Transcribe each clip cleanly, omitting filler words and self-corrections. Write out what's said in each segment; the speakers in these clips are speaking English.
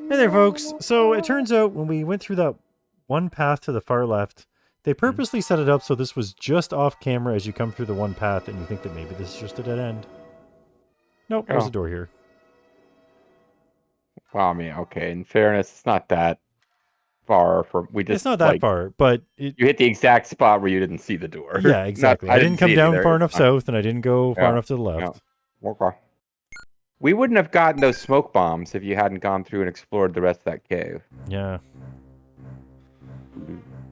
Hey there, folks. So it turns out when we went through that one path to the far left, they purposely set it up so this was just off camera as you come through the one path and you think that maybe this is just a dead end. Nope, there's a door here. Well, I mean, okay, in fairness, it's not that far from... It's not that far, but... You hit the exact spot where you didn't see the door. Yeah, exactly. I didn't come down far enough south, and I didn't go far enough to the left. Yeah. Okay. We wouldn't have gotten those smoke bombs if you hadn't gone through and explored the rest of that cave. Yeah.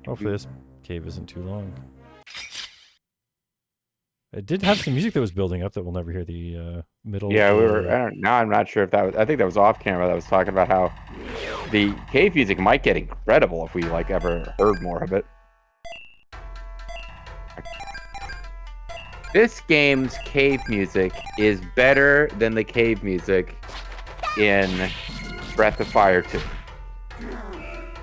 Hopefully this cave isn't too long. It did have some music that was building up that we'll never hear the middle. Yeah, we were... Now I'm not sure if that was... I think that was off camera that was talking about how the cave music might get incredible if we, like, ever heard more of it. This game's cave music is better than the cave music in Breath of Fire 2.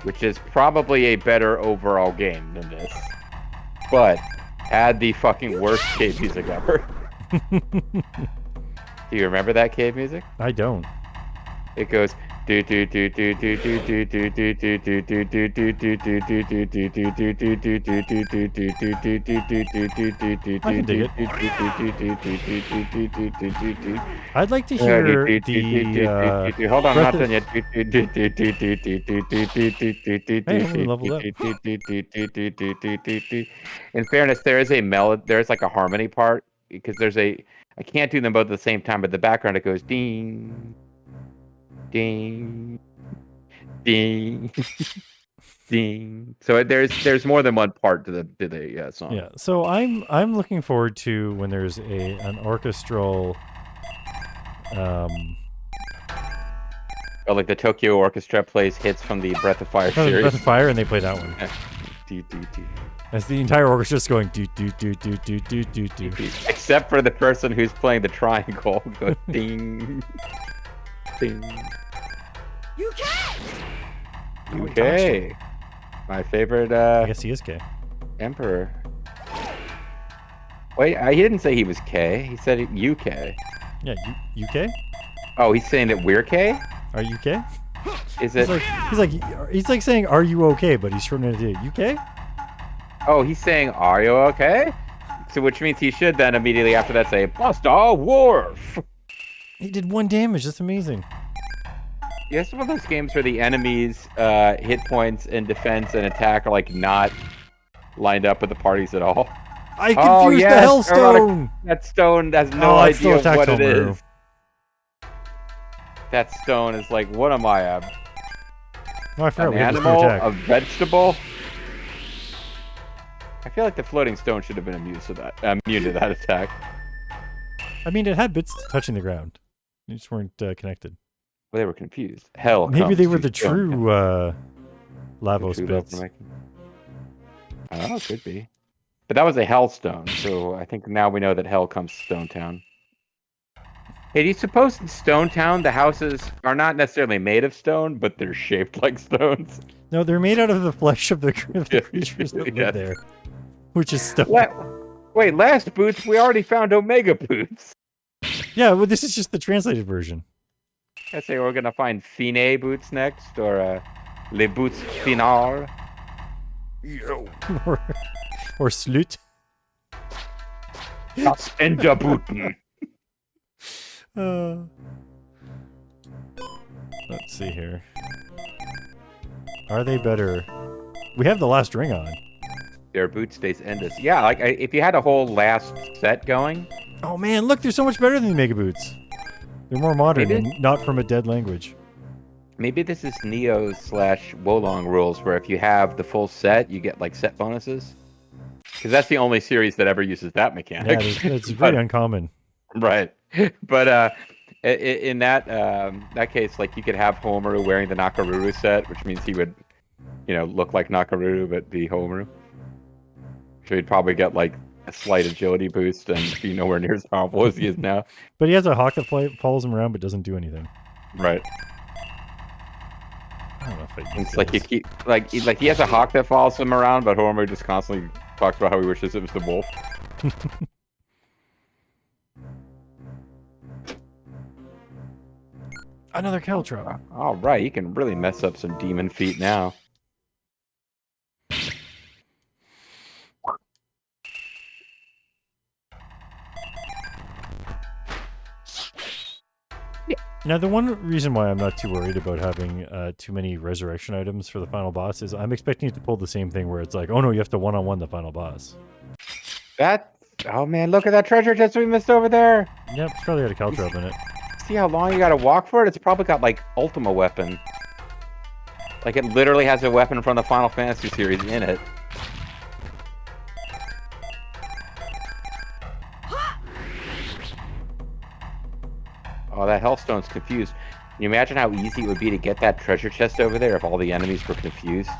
Which is probably a better overall game than this. But had the fucking worst cave music ever. Do you remember that cave music? I don't. It goes I can dig it. I'd like to hear the hold on, not done yet. In fairness, there is a there's like a harmony part because there's I can't do them both at the same time, but the background it goes ding, ding, ding, ding. So there's more than one part to the song. Yeah. So I'm looking forward to when there's an orchestral. Like the Tokyo Orchestra plays hits from the Breath of Fire series. Breath of Fire, and they play that one. As the entire orchestra is going do do do do do do do do. Except for the person who's playing the triangle, go ding, ding. You can. Okay, my favorite. I guess he is K. Emperor. Wait, he didn't say he was K. He said UK. Yeah, UK. Oh, he's saying that we're K. Are you K? Is it? He's like saying, "Are you okay?" But he's shortening it to UK. Oh, he's saying, "Are you okay?" So, which means he should then immediately after that say, "Bust a wharf." He did 1 damage. That's amazing. Yeah, it's one of those games where the enemies' hit points and defense and attack are like not lined up with the parties at all. I confused the Hellstone. That stone has no idea of what it is. That stone is like, what am I? An animal? A vegetable? I feel like the floating stone should have been immune to that attack. I mean, it had bits touching the ground. They just weren't connected. Well, they were confused. Hell, maybe they were the true Lavos bits. Oh, could be. But that was a Hellstone, so I think now we know that Hell comes to Stone Town. Hey, do you suppose in Stone Town the houses are not necessarily made of stone, but they're shaped like stones? No, they're made out of the flesh of the creatures that live there, which is stone. Wait, last Boots, we already found Omega Boots. Yeah, well, this is just the translated version. I say we're gonna find Fine Boots next, or Les Boots Final. or Slut. Das Ende Booten. Let's see here. Are they better? We have the last ring on. Their boot stays endless. Yeah, like if you had a whole last set going. Oh man, look, they're so much better than the Mega Boots. They're more modern and not from a dead language. Maybe this is Neo/Wolong rules, where if you have the full set, you get like set bonuses. Because that's the only series that ever uses that mechanic. Yeah, it's very uncommon. Right. But in that case, like you could have Homaru wearing the Nakaruru set, which means he would, look like Nakaruru but be Homaru. So he'd probably get like a slight agility boost and be nowhere near as powerful as he is now. But he has a hawk that follows him around but doesn't do anything. Right. I don't know if I it's like you keep like he has a hawk that follows him around, but Homaru just constantly talks about how he wishes it was the wolf. Another caltrop. All right, you can really mess up some demon feet now. Now, the one reason why I'm not too worried about having too many resurrection items for the final boss is I'm expecting it to pull the same thing where it's like, oh no, you have to one-on-one the final boss. Oh man, look at that treasure chest we missed over there. Yep, it's probably got a caltrop in it. See how long you gotta walk for it? It's probably got like Ultima weapon. Like it literally has a weapon from the Final Fantasy series in it. Oh, that Hellstone's confused. Can you imagine how easy it would be to get that treasure chest over there if all the enemies were confused?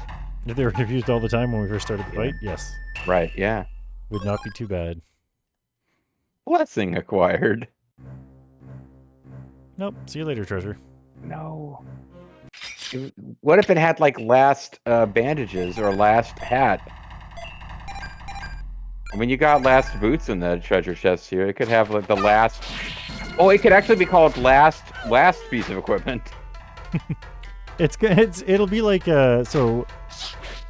If they were confused all the time when we first started the fight, yes. Right, yeah. Would not be too bad. Blessing acquired. Nope. See you later, treasure. No. What if it had like last bandages or last hat? I mean, you got last boots in the treasure chest here. It could have like the last. Oh, it could actually be called last piece of equipment. It'll be like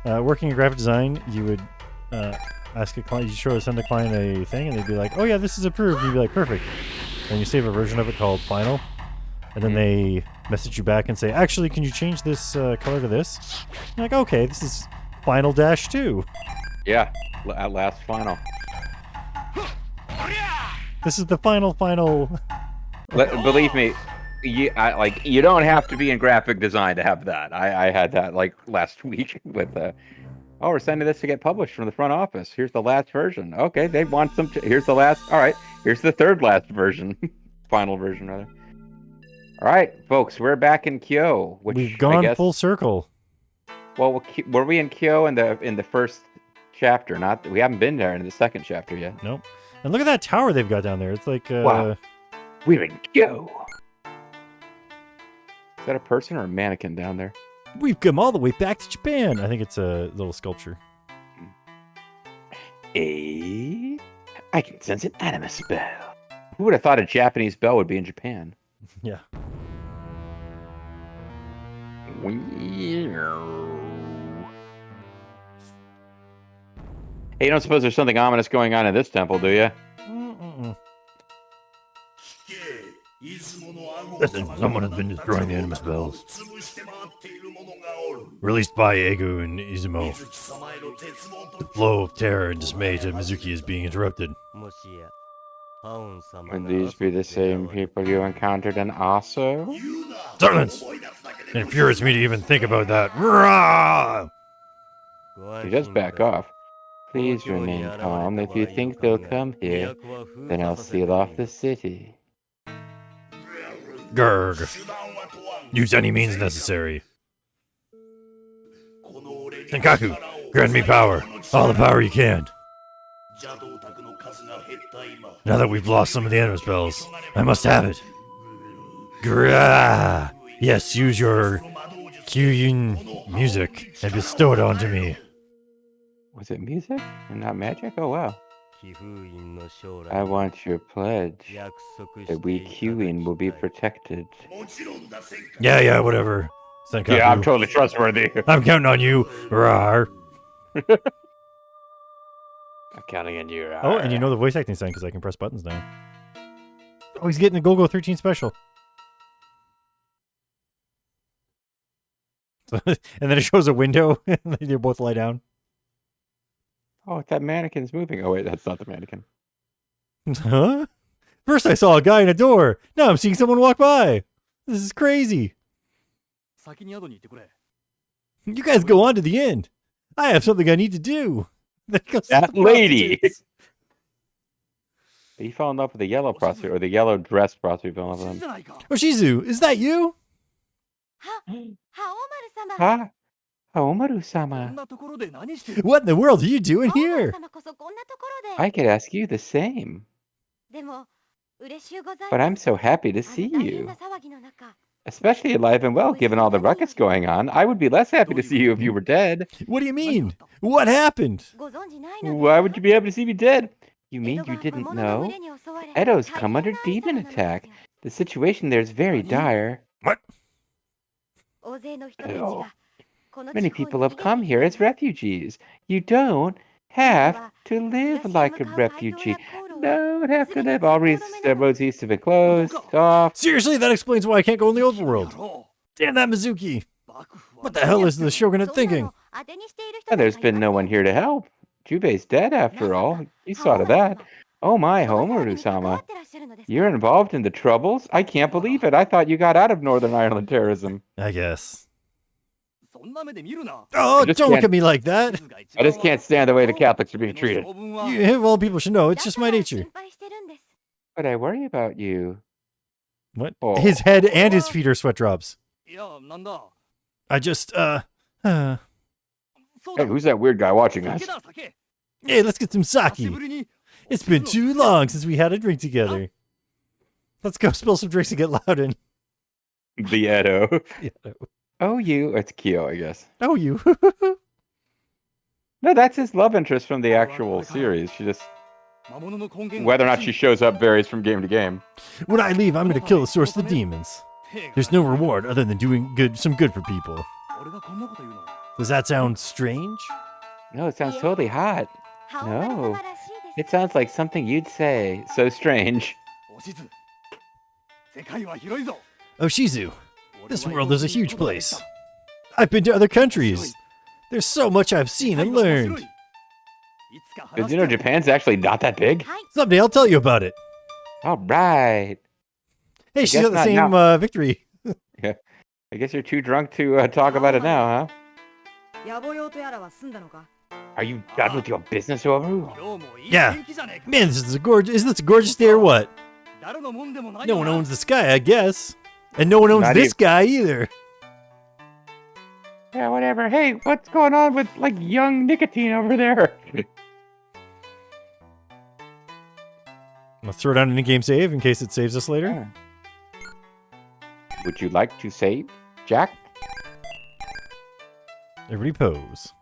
working in graphic design, you would ask a client, send a client a thing, and they'd be like, "Oh yeah, this is approved." And you'd be like, "Perfect." And you save a version of it called Final, and then they message you back and say, "Actually, can you change this color to this?" You're like, "Okay, this is Final-2." Yeah, at last Final. This is the final. Believe me, you don't have to be in graphic design to have that. I had that like last week with oh, we're sending this to get published from the front office. Here's the last version. Okay, they want some. Here's the last. All right, here's the third last version, final version rather. All right, folks, we're back in Kyo. Which We've gone I guess, full circle. Well, were we in Kyo in the first chapter? We haven't been there in the second chapter yet. Nope. And look at that tower they've got down there. It's like wow. We're in Kyo. Is that a person or a mannequin down there? We've come all the way back to Japan. I think it's a little sculpture. I can sense an anima spell. Who would have thought a Japanese bell would be in Japan? Yeah. Hey, you don't suppose there's something ominous going on in this temple, do you? Listen, someone has been destroying the anima spells. Released by Egu and Izumo. The flow of terror and dismay to Mizuki is being interrupted. Would these be the same people you encountered in Aso? Silence! It infuriates me to even think about that. Rah! You just back off. Please remain calm. If you think they'll come here, then I'll seal off the city. Gurg. Use any means necessary. Tenkaku, grant me power. All the power you can. Now that we've lost some of the anima spells, I must have it. Grah! Yes, use your Kyuyin music and bestow it onto me. Was it music and not magic? Oh wow. I want your pledge that we Kyuin will be protected. Yeah, whatever. Senkaku. Yeah, I'm totally trustworthy. I'm counting on you. Rawr. I'm counting on you. Rawr. Oh, and you know the voice acting sign because I can press buttons now. Oh, he's getting the Go-Go 13 special. And then it shows a window and they both lie down. Oh, that mannequin's moving. Oh, wait, that's not the mannequin. Huh? First I saw a guy in a door. Now I'm seeing someone walk by. This is crazy. You guys go on to the end. I have something I need to do. That lady! He fell in love with the yellow prostitute, or the yellow dressed prostitute fell in love with him. Oshizu, is that you? Ha! Haomaru-sama. What in the world are you doing here? I could ask you the same. But I'm so happy to see you. Especially alive and well, given all the ruckus going on. I would be less happy to see you if you were dead. What do you mean? What happened? Why would you be happy to see me dead? You mean you didn't know? Edo's come under demon attack. The situation there is very dire. What? Many people have come here as refugees. You don't have to live like a refugee. Don't have to live. All roads east have been closed off. Seriously, that explains why I can't go in the overworld. Damn that Mizuki. What the hell is the shogunate thinking? And there's been no one here to help. Jubei's dead after all. You saw to that. Oh my, Homaru-sama. You're involved in the troubles? I can't believe it. I thought you got out of Northern Ireland terrorism. I guess. Oh, Oh, just don't look can't- at me like that. I just can't stand the way the Catholics are being treated. Well, people should know. It's just my nature. But I worry about you. What? Oh. His head and his feet are sweat drops. I just, Hey, who's that weird guy watching us? Hey, let's get some sake. It's been too long since we had a drink together. Let's go spill some drinks and get loud in. The Edo. Yeah. Oh, you. It's Kyo, I guess. Oh, you. No, that's his love interest from the actual series. She just... Whether or not she shows up varies from game to game. When I leave, I'm going to kill the source of the demons. There's no reward other than doing some good for people. Does that sound strange? No, it sounds totally hot. No. It sounds like something you'd say. So strange. Oh, Shizu, this world is a huge place. I've been to other countries. There's so much I've seen and learned. Did you know Japan's actually not that big? Someday I'll tell you about it. All right. Hey, she's guess got the not same now. victory. Yeah. I guess you're too drunk to talk about it now, huh? Are you done with your business, Oru? Yeah. Man, isn't this a gorgeous day or what? No one owns the sky, I guess. And no one owns Not this even- guy either. Yeah, whatever. Hey, what's going on with, like, young nicotine over there? Let's throw down an in-game save in case it saves us later. Would you like to save, Jack? Everybody pose.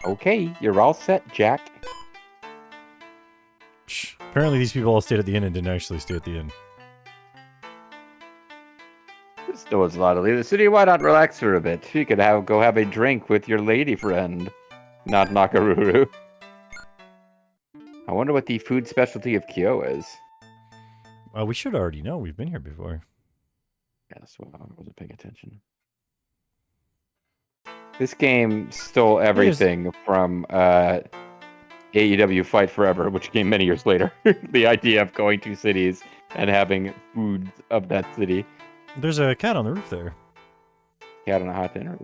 Okay, you're all set, Jack. Shh. Apparently these people all stayed at the inn and didn't actually stay at the inn. This was a lot to leave the city. Why not relax for a bit? You could go have a drink with your lady friend, not Nakaruru. I wonder what the food specialty of Kyo is. We should already know. We've been here before. Yes, well, I wasn't paying attention. This game stole everything from AEW Fight Forever, which came many years later. The idea of going to cities and having food of that city. There's a cat on the roof there. Cat on a hot dinner.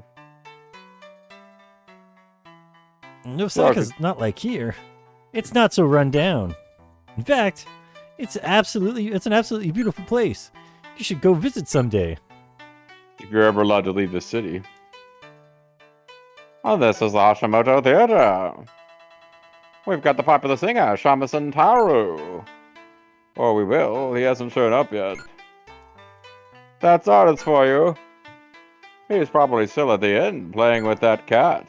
No, Osaka's not like here. It's not so run down. In fact, it's an absolutely beautiful place. You should go visit someday. If you're ever allowed to leave the city. Oh, this is the Hashimoto Theater. We've got the popular singer, Shamisen Taru. Or we will. He hasn't shown up yet. That's artist for you. He's probably still at the inn, playing with that cat.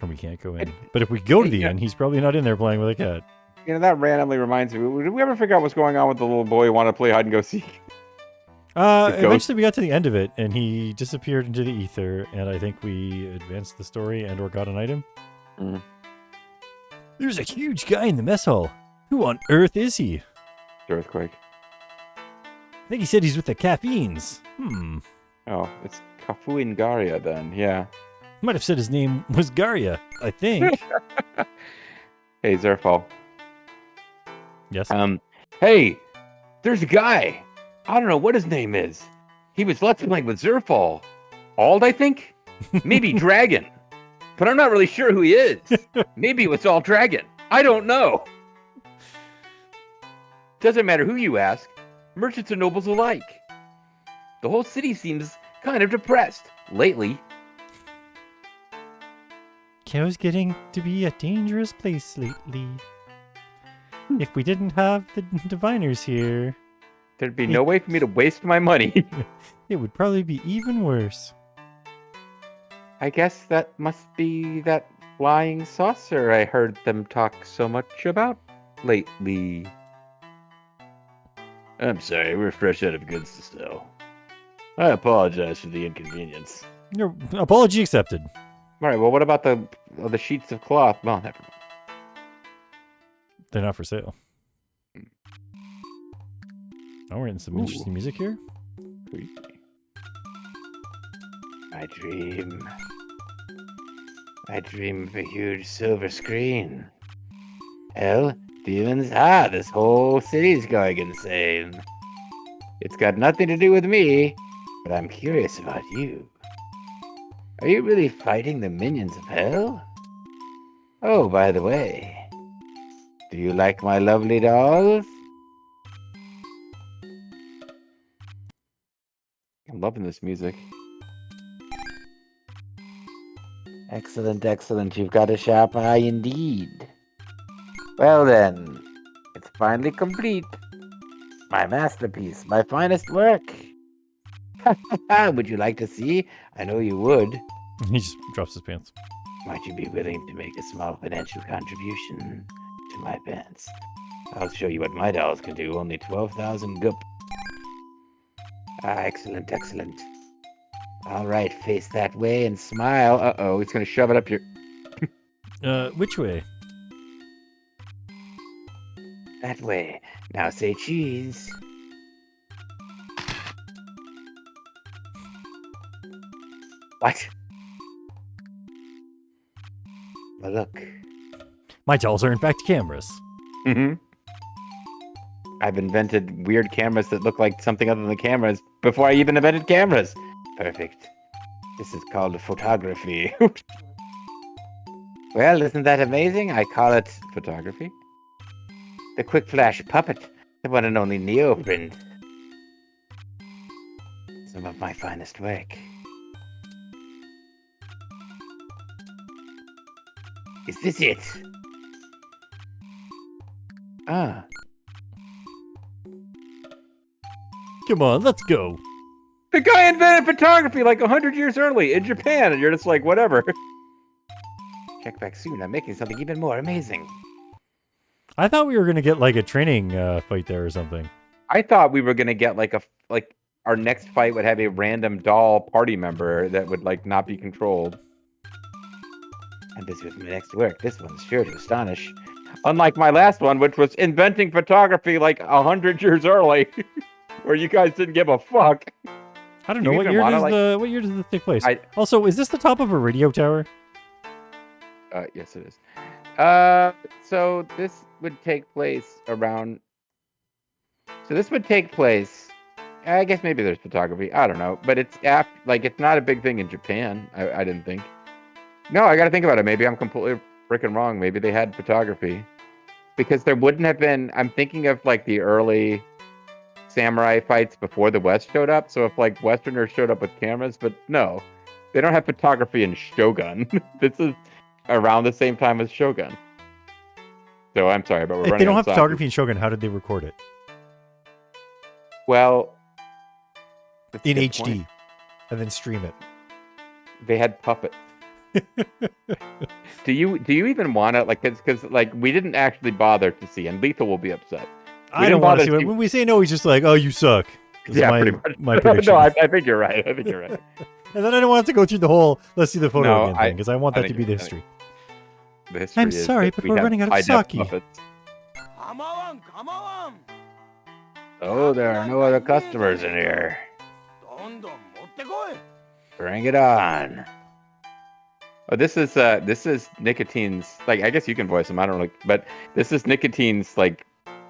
We can't go in. But if we go to the inn, he's probably not in there playing with a cat. You know, that randomly reminds me. Did we ever figure out what's going on with the little boy who wanted to play hide and go seek? Eventually we got to the end of it, and he disappeared into the ether, and I think we advanced the story and or got an item. Mm. There's a huge guy in the mess hall. Who on earth is he? Earthquake. I think he said he's with the caffeines. Oh, it's Kafuin Garia then, yeah. Might have said his name was Garia, I think. Hey, Zerfall. Yes. Hey, there's a guy. I don't know what his name is. He was Let's Playing with Zerfall. Ald, I think? Maybe Dragon. But I'm not really sure who he is. Maybe it was all Dragon. I don't know. Doesn't matter who you ask. Merchants and nobles alike. The whole city seems kind of depressed lately. Kyo's getting to be a dangerous place lately. If we didn't have the diviners here, There'd be no way for me to waste my money. it would probably be even worse. I guess that must be that flying saucer I heard them talk so much about lately. I'm sorry, we're fresh out of goods to sell. I apologize for the inconvenience. Your apology accepted. All right, well, what about the sheets of cloth? Well, never mind. They're not for sale. Oh, we're getting some interesting music here. Creepy. I dream of a huge silver screen. Hell, demons, this whole city's going insane. It's got nothing to do with me, but I'm curious about you. Are you really fighting the minions of hell? Oh, by the way, do you like my lovely dolls? I'm loving this music. Excellent, excellent. You've got a sharp eye indeed. Well then, it's finally complete. My masterpiece, my finest work. Would you like to see? I know you would. He just drops his pants. Might you be willing to make a small financial contribution to my pants? I'll show you what my dolls can do. Only 12,000 gup. Excellent, excellent. All right, face that way and smile. Uh-oh, it's going to shove it up your... Which way? That way. Now say cheese. What? Well, look. My dolls are in fact cameras. Mm-hmm. I've invented weird cameras that look like something other than cameras before I even invented cameras. Perfect. This is called photography. Well, isn't that amazing? I call it photography. The quick flash puppet, the one and only Neo print. Some of my finest work. Is this it? Ah. Come on, let's go. The guy invented photography like 100 years early in Japan, and you're just like, whatever. Check back soon. I'm making something even more amazing. I thought we were gonna get like a training fight there or something. I thought we were gonna get like our next fight would have a random doll party member that would like not be controlled. I'm busy with my next work. This one's sure to astonish. Unlike my last one, which was inventing photography like 100 years early, where you guys didn't give a fuck. I don't know what year does this take place. Also, is this the top of a radio tower? Yes, it is. So this would take place around. So this would take place. I guess maybe there's photography. I don't know, but it's it's not a big thing in Japan. I didn't think. No, I got to think about it. Maybe I'm completely freaking wrong. Maybe they had photography, because there wouldn't have been. I'm thinking of like the early samurai fights before the West showed up. So if like Westerners showed up with cameras, but no, they don't have photography in Shogun. This is around the same time as Shogun. So I'm sorry, but we're running. If they don't have photography in Shogun, how did they record it? Well, in HD, and then stream it. They had puppets. Do you even want to because we didn't actually bother to see, and Lethal will be upset. I don't want to see it. When we say no, he's just like, "Oh, you suck." Yeah, pretty much. My prediction. No, I think you're right. And then I don't want to go through the whole "let's see the photo again" thing, because I want that to be the history. The history I'm sorry, but we're running out of sake. Oh, there are no other customers in here. Bring it on. Oh, this is Nicotine's, I guess you can voice him, I don't know, but this is Nicotine's,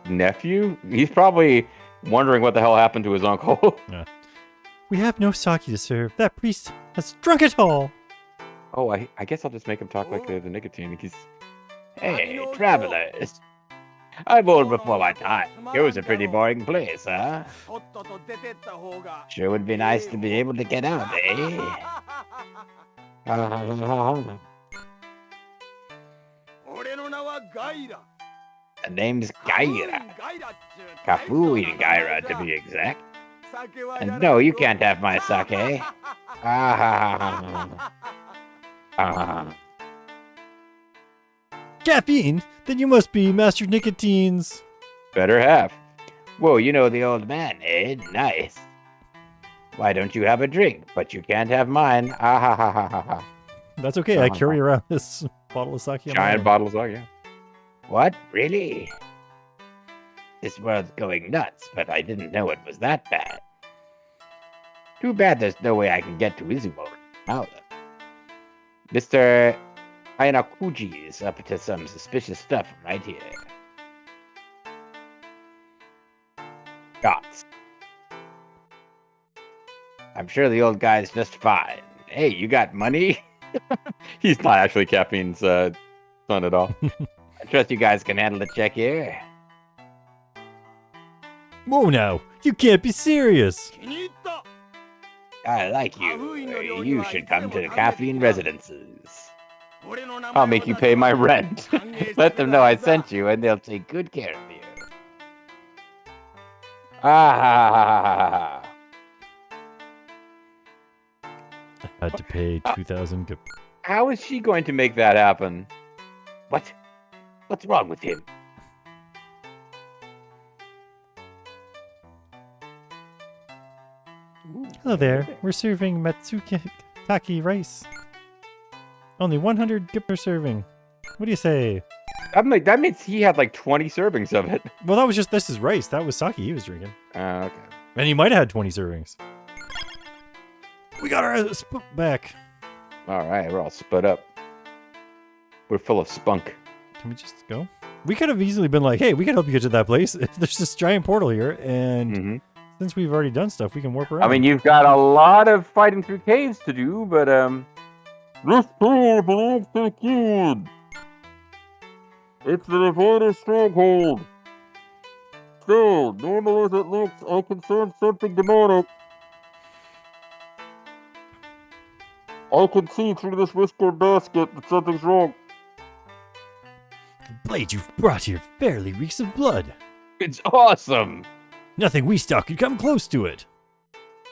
nephew. He's probably wondering what the hell happened to his uncle. Yeah. We have no sake to serve. That priest has drunk it all. Oh, I guess I'll just make him talk like the Nicotine. Hey, travelers. I'm old before my time. It was a pretty boring place, huh? Sure would be nice to be able to get out, eh? The name's Gaira. Kafui Gaira, to be exact. And no, you can't have my sake. Caffeine? Then you must be Master Nicotine's... better half. Whoa, you know the old man, eh? Nice. Why don't you have a drink? But you can't have mine. Ah ha ha ha ha ha. That's okay. I carry around this bottle of sake. Giant bottles, oh yeah. What? Really? This world's going nuts, but I didn't know it was that bad. Too bad there's no way I can get to Izumo now, though. Mr. Ayanakuji is up to some suspicious stuff right here. Shots. I'm sure the old guy's just fine. Hey, you got money? He's not actually Caffeine's son at all. I trust you guys can handle the check here. Whoa now, you can't be serious. 気に入った I like you. You should come to the Caffeine residences. I'll make you pay my rent. Let them know I sent you, and they'll take good care of you. Ah! I had to pay 2,000. How is she going to make that happen? What? What's wrong with him? Hello there. We're serving Matsukataki rice. Only 100 gip per serving. What do you say? That means he had like 20 servings of it. Well, that was just, this is rice. That was sake he was drinking. Okay. And he might have had 20 servings. We got our back. All right, we're all split up. We're full of spunk. Can we just go? We could have easily been like, hey, we can help you get to that place. There's this giant portal here, and since we've already done stuff, we can warp around. I mean, you've got a lot of fighting through caves to do, but this pool belongs to the kid. It's the Divider's stronghold. Still, normal as it looks, I can sense something demonic. I can see through this whispered basket that something's wrong. The blade you've brought here fairly reeks of blood. It's awesome! Nothing we stock could come close to it.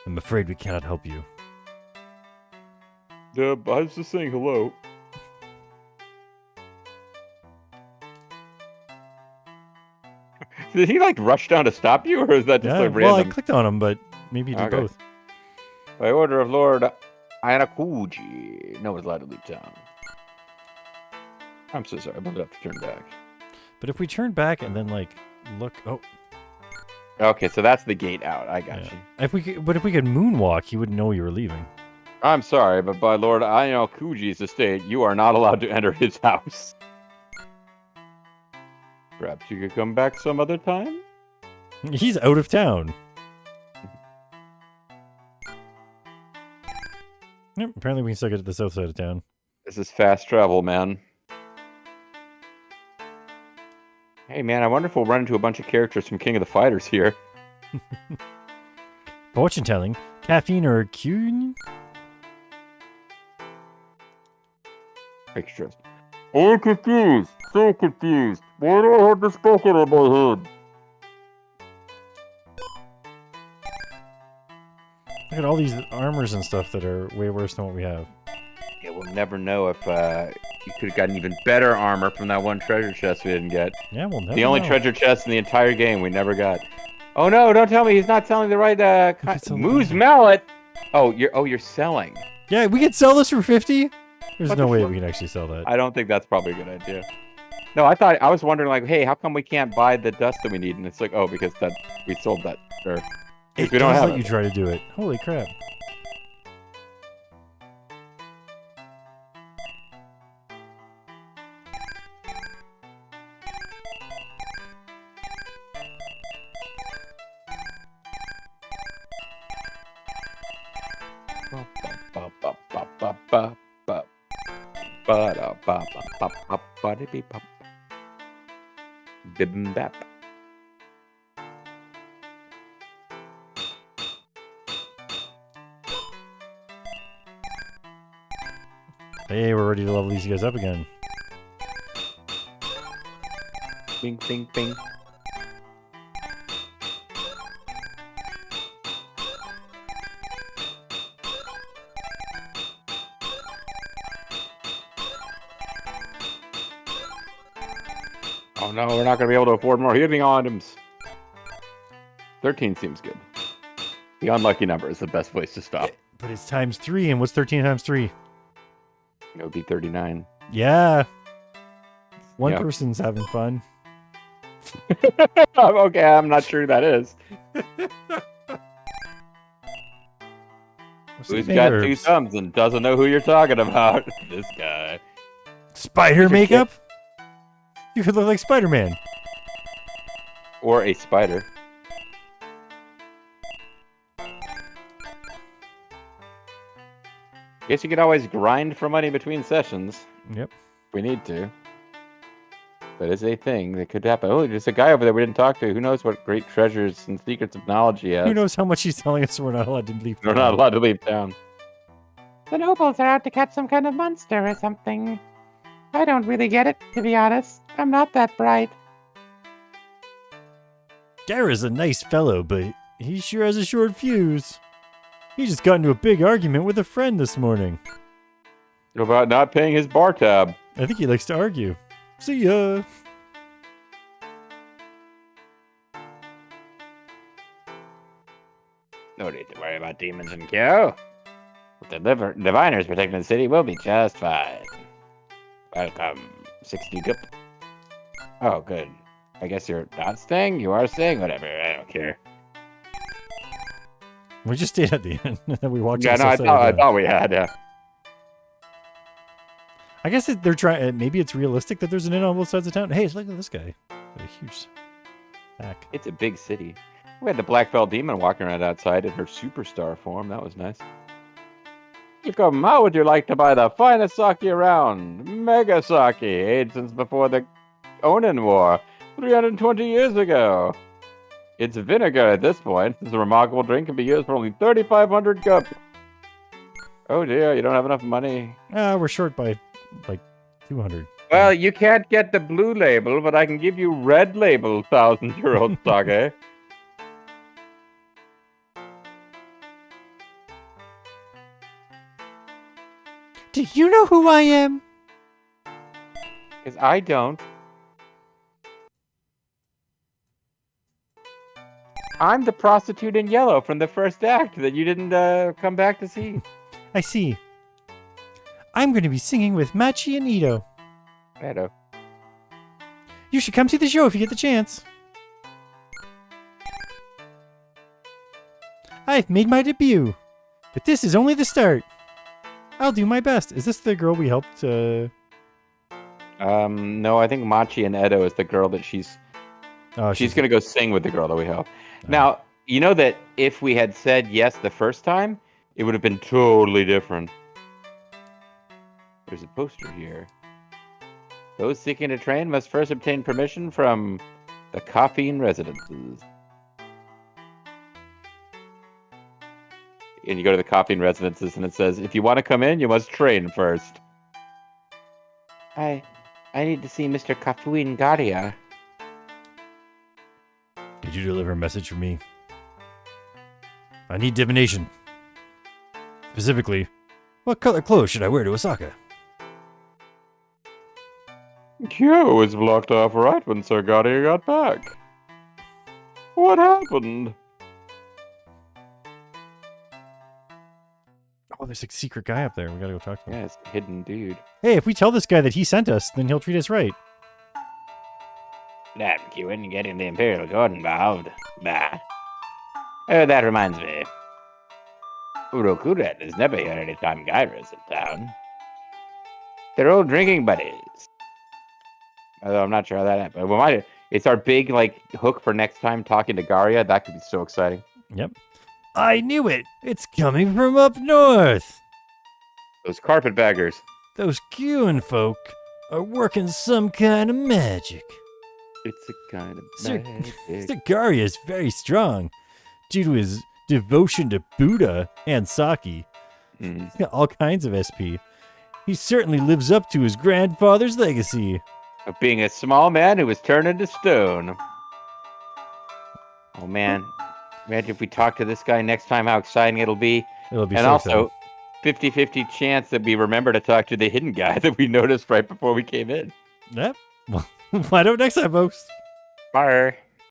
I'm afraid we cannot help you. I was just saying hello. Did he like rush down to stop you, or is that just like random? Well, I clicked on him, but maybe you did both. By order of Lord Ayanakuji, no one's allowed to leave town. I'm so sorry, I'm gonna have to turn back. But if we turn back and then like look, okay, so that's the gate out. I got you. If we could moonwalk, he wouldn't know you were leaving. I'm sorry, but by Lord Ayanakuji's estate, you are not allowed to enter his house. Perhaps you could come back some other time? He's out of town. Yep, apparently we can still get to the south side of town. This is fast travel, man. Hey, man, I wonder if we'll run into a bunch of characters from King of the Fighters here. Fortune telling, caffeine or Q? Extras. I'm confused. So confused. Why do I have this bucket on my head? Look at all these armors and stuff that are way worse than what we have. Yeah, we'll never know if you could have gotten even better armor from that one treasure chest we didn't get. Yeah, we'll never The only know. treasure chest in the entire game we never got. Oh no, don't tell me he's not selling the right Moose Mallet! Oh, you're selling. Yeah, we could sell this for 50? There's no way we can actually sell that. I don't think that's probably a good idea. No, I was wondering like, hey, how come we can't buy the dust that we need? And it's like, oh, because we sold that. Or It we don't does have let you try to do it. Holy crap. Bibimbap. Hey, we're ready to level these guys up again. Bing, bing, bing. Oh no, we're not going to be able to afford more healing items. 13 seems good. The unlucky number is the best place to stop. But it's times 3, and what's 13 times 3? It would be 39. Yeah. One Yep. person's having fun. Okay, I'm not sure who that is. Who's got two thumbs and doesn't know who you're talking about? This guy. Spider makeup? You could look like Spider-Man. Or a spider. Guess you could always grind for money between sessions. Yep. If we need to. That is a thing that could happen. Oh, there's a guy over there we didn't talk to. Who knows what great treasures and secrets of knowledge he has. Who knows how much he's telling us we're not allowed to leave. We're not allowed to leave town. The nobles are out to catch some kind of monster or something. I don't really get it, to be honest. I'm not that bright. Dara's a nice fellow, but he sure has a short fuse. He just got into a big argument with a friend this morning. About not paying his bar tab. I think he likes to argue. See ya. No need to worry about demons in Kyo. With the diviners protecting the city, we'll be just fine. Welcome, 60 gup. Oh, good. I guess you're not staying? You are staying? Whatever, I don't care. We just stayed at the end, and then we walked. Yeah, no, I thought we had, yeah. I guess they're trying. Maybe it's realistic that there's an inn on both sides of town. Hey, look at this guy. What a huge back. It's a big city. We had the Black Belt Demon walking around outside in her superstar form. That was nice. Welcome. How would you like to buy the finest sake around? Mega sake, aged since before the Onin War, 320 years ago. It's vinegar at this point. This remarkable drink can be used for only 3,500 cups. Oh dear, you don't have enough money. We're short by like 200. Well, you can't get the blue label, but I can give you red label 1,000-year-old sake. Do you know who I am? Because I don't. I'm the prostitute in yellow from the first act that you didn't come back to see. I see. I'm going to be singing with Machi and Ito. Edo. You should come see the show if you get the chance. I've made my debut, but this is only the start. I'll do my best. Is this the girl we helped? No, I think Machi and Edo is the girl that she's gonna go sing with the girl that we help. Now, you know that if we had said yes the first time, it would have been totally different. There's a poster here. Those seeking to train must first obtain permission from the caffeine residences. And you go to the caffeine residences and it says, if you want to come in, you must train first. I need to see Mr. Caffeine Garia. Did you deliver a message for me? I need divination. Specifically, what color clothes should I wear to Osaka? Kyo was blocked off right when Sir Garia got back. What happened? Oh, there's a secret guy up there. We gotta go talk to him. Yeah, it's a hidden dude. Hey, if we tell this guy that he sent us, then he'll treat us right. That Kewin getting the Imperial Guard involved. Bah. Oh, that reminds me. Urokuren is never here any time Gyra's in town. They're old drinking buddies. Although I'm not sure how that happened. It's our big hook for next time talking to Garia. That could be so exciting. Yep. I knew it! It's coming from up north! Those carpetbaggers. Those Kewin folk are working some kind of magic. It's a kind of Sir magic. Garia is very strong due to his devotion to Buddha and sake. Mm. He's got all kinds of SP. He certainly lives up to his grandfather's legacy. Of being a small man who was turned into stone. Oh man. Imagine if we talk to this guy next time, how exciting it'll be. It'll be and so also, 50-50 chance that we remember to talk to the hidden guy that we noticed right before we came in. Yep. Well, why don't next time, folks? Bye.